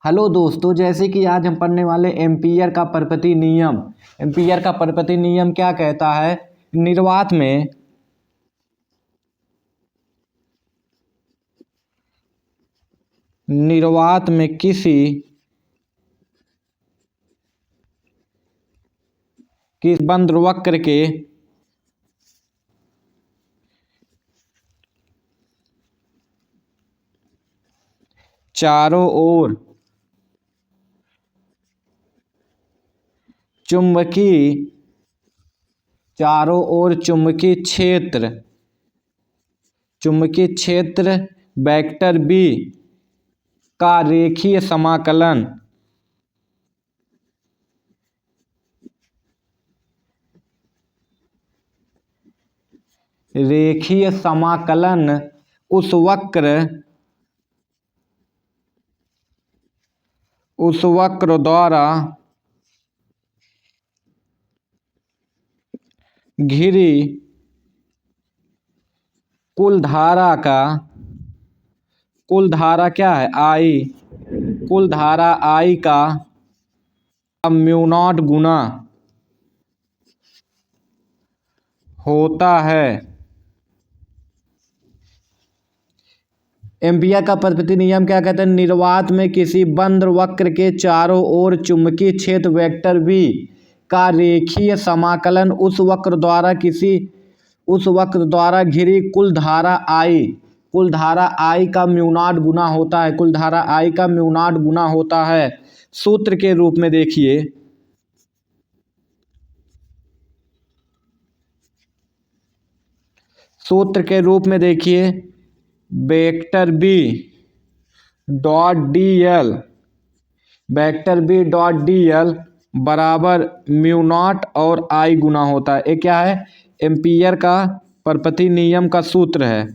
Hello दोस्तों, जैसे कि आज हम पढ़ने वाले एम्पीयर का परपति नियम। एम्पीयर का परपति नियम क्या कहता है? निर्वात में किस बंद वक्र के चारों ओर चुंबकीय क्षेत्र वेक्टर बी का रेखीय समाकलन उस वक्र द्वारा घिरी कुल धारा क्या है? कुल धारा I का म्यू नॉट गुना होता है। एम्पीयर का परपति नियम क्या कहता है? निर्वात में किसी बंद वक्र के चारों ओर चुंबकीय क्षेत्र वेक्टर V का रेखीय समाकलन उस वक्र द्वारा घिरी कुल धारा I का म्यू नॉट गुना होता है। कुल धारा I का म्यू नॉट गुना होता है। सूत्र के रूप में देखिए, वेक्टर B डॉट dl बराबर म्यू नॉट और I गुना होता है। ये क्या है? एम्पीयर का परपति नियम का सूत्र है।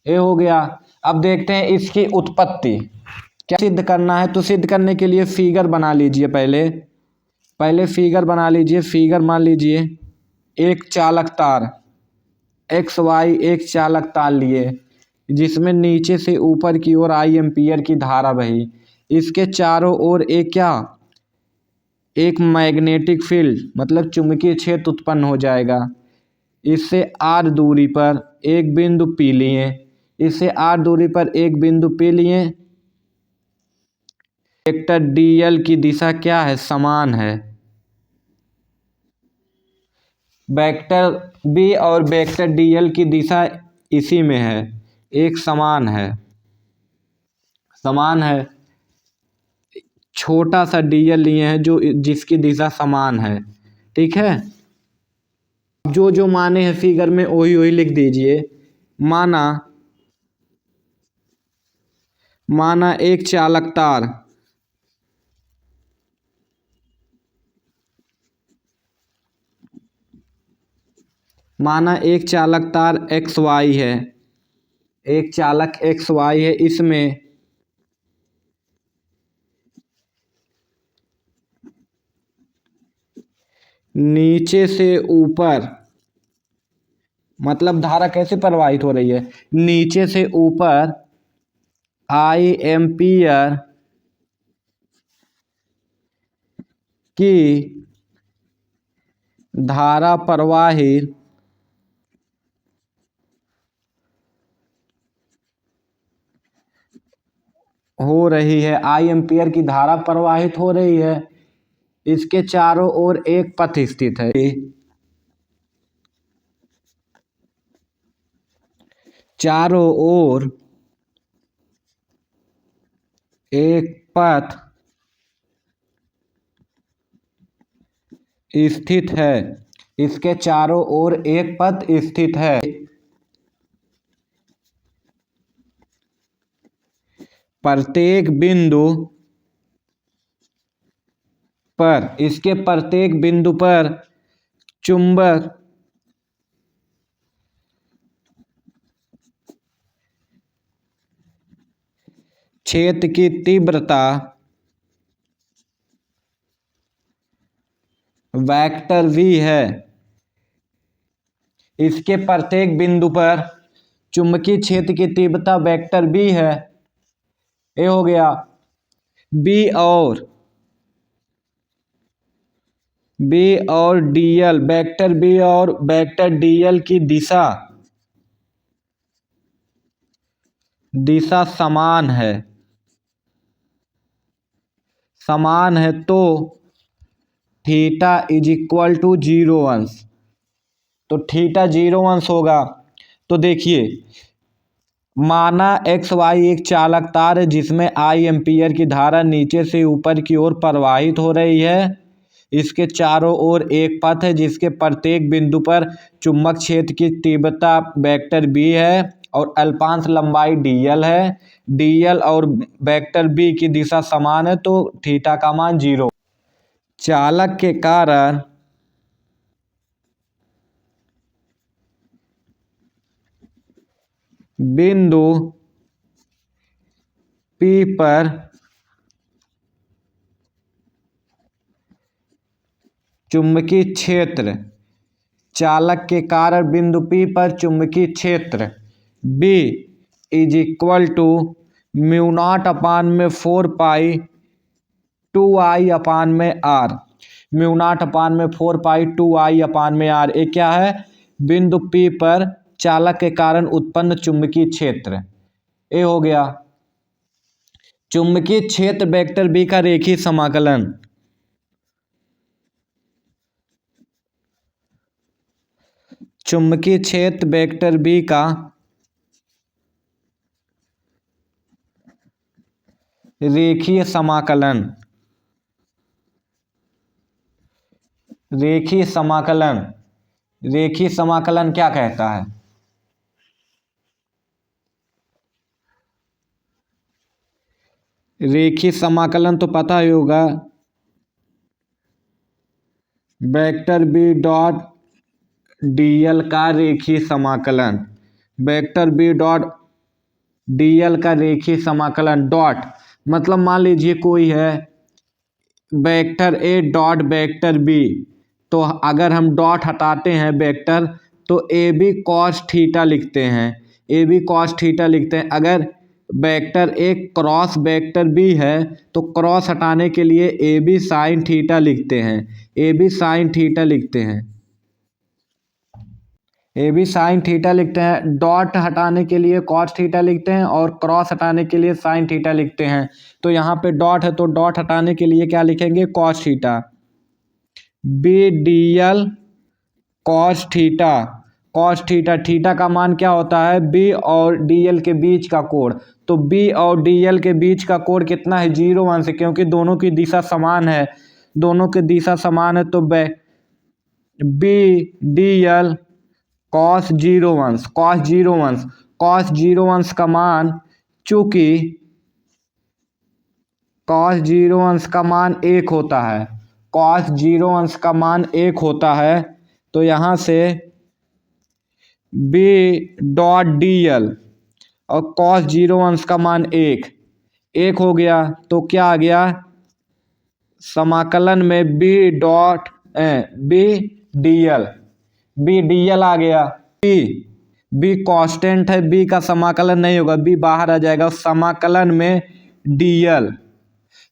ये हो गया। अब देखते हैं इसकी उत्पत्ति क्या सिद्ध करना है। तो सिद्ध करने के लिए फिगर बना लीजिए। पहले फिगर बना लीजिए। फिगर मान लीजिए एक चालक तार XY एक चालक तार लिए, जिसमें नीचे से ऊपर की ओर I एम्पीयर की धारा बही। इसके चारों ओर एक मैग्नेटिक फील्ड मतलब चुंबकीय क्षेत्र उत्पन्न हो जाएगा। इससे R दूरी पर एक बिंदु P लिए। वेक्टर dl की दिशा क्या है? समान है। वेक्टर B और वेक्टर dl की दिशा इसी में है, एक समान है। छोटा सा dl लिए हैं जिसकी दिशा समान है। ठीक है, जो माने हैं फिगर में वही लिख दीजिए। माना एक चालक तार XY है। एक चालक XY है। इसमें नीचे से ऊपर मतलब धारा कैसे प्रवाहित हो रही है? नीचे से ऊपर I एम्पीयर की धारा प्रवाहित हो रही है। I एम्पीयर की धारा प्रवाहित हो रही है। इसके चारों ओर एक पथ स्थित है। चारों ओर एक पथ स्थित है। इसके चारों ओर एक पथ स्थित है। इसके प्रत्येक बिंदु पर चुंबक क्षेत्र की तीव्रता वेक्टर V है। इसके प्रत्येक बिंदु पर चुंबकीय क्षेत्र की तीव्रता वेक्टर B है। ये हो गया। बी और डीएल, वेक्टर बी और वेक्टर डीएल की दिशा समान है तो थीटा इज इक्वल टू 0 अंश। तो थीटा 0 अंश होगा। तो देखिए, माना एक्स वाई एक चालक तार है जिसमें आई एम्पियर की धारा नीचे से ऊपर की ओर प्रवाहित हो रही है। इसके चारों ओर एक पथ है जिसके प्रत्येक बिंदु पर चुंबक क्षेत्र की तीव्रता वेक्टर बी है और अल्पांश लंबाई डीएल है। डीएल और वेक्टर बी की दिशा समान है तो थीटा का मान 0। चालक के कारण बिंदु P पर चुंबकीय क्षेत्र, चालक के कारण बिंदु P पर चुंबकीय क्षेत्र B is equal to mu naught upon में 4 पाई 2I अपान में R। म्यू नॉट अपान में 4 पाई 2I अपान में R। ये क्या है? बिंदु P पर चालक के कारण उत्पन्न चुंबकीय क्षेत्र। ये हो गया चुंबकीय क्षेत्र वेक्टर B का रेखीय समाकलन। चुंबकीय क्षेत्र वेक्टर B का रेखीय समाकलन। रेखीय समाकलन क्या कहता है? रेखीय समाकलन तो पता ही होगा, वेक्टर बी डॉट डीएल का रेखीय समाकलन। वेक्टर बी डॉट डीएल का रेखीय समाकलन। डॉट मतलब मान लीजिए कोई है vector A dot vector B, तो अगर हम डॉट हटाते हैं वेक्टर तो ए बी कॉस थीटा लिखते हैं। ए बी कॉस थीटा लिखते हैं। अगर vector A cross vector B है तो क्रॉस हटाने के लिए ए बी साइन थीटा लिखते हैं। ए बी साइन थीटा लिखते हैं। ए बी साइन थीटा लिखते हैं। डॉट हटाने के लिए कॉस थीटा लिखते हैं और क्रॉस हटाने के लिए साइन थीटा लिखते हैं। तो यहाँ पे डॉट है तो डॉट हटाने के लिए क्या लिखेंगे? Cos theta. B D L cos theta. Cos theta, theta का मान क्या होता है? बी और डी एल के बीच का कोण। तो बी और डी एल के बीच का कोण कितना है? 0 अंश, क्योंकि दोनों की दिशा समान है। दोनों की दिशा समान है तो बी डी एल कॉस 0 अंश। कॉस 0 अंश, कॉस 0 अंश का मान, चूंकि कॉस 0 अंश का मान 1 होता है, कॉस 0 अंश का मान 1 होता है, तो यहाँ से बी डॉट डी एल और कॉस 0 अंश का मान 1 हो गया। तो क्या आ गया? समाकलन में B dot B D L आ गया। बी कांस्टेंट है, बी का समाकलन नहीं होगा, बी बाहर आ जाएगा। समाकलन में डीएल,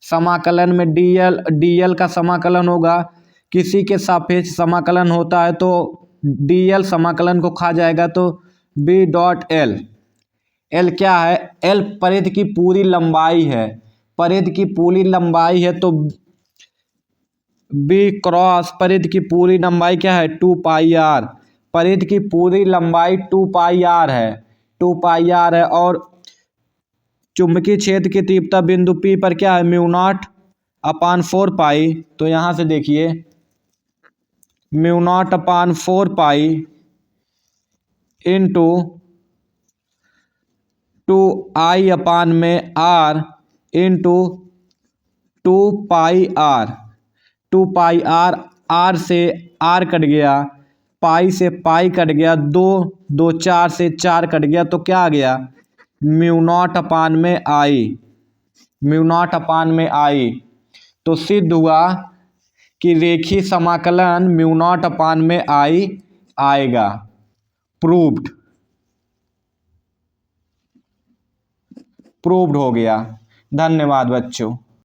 समाकलन में डीएल का समाकलन होगा। किसी के सापेक्ष समाकलन होता है तो डीएल समाकलन को खा जाएगा। तो बी डॉट एल, एल क्या है? एल परिधि की पूरी लंबाई है। परिधि की पूरी लंबाई है तो बी क्रॉस परिधि की पूरी लंबाई क्या है? 2 पाई आर। परिधि की पूरी लंबाई 2 पाई आर है, 2 पाई आर है। और चुंबकीय क्षेत्र की तीव्रता बिंदु P पर क्या है? Mu naught upon 4 pi. तो यहाँ से देखिए mu naught upon 4 pi into 2I upon में R into 2 pi R. 2 pi R, R से आर कट गया, पाई से पाई कट गया, 2 4 से 4 कट गया, तो क्या आ गया? म्यू नॉट अपान में आई। म्यू नॉट अपान में आई। तो सिद्ध हुआ कि रेखीय समाकलन म्यू नॉट अपान में आई आएगा। प्रूव्ड हो गया। धन्यवाद बच्चों।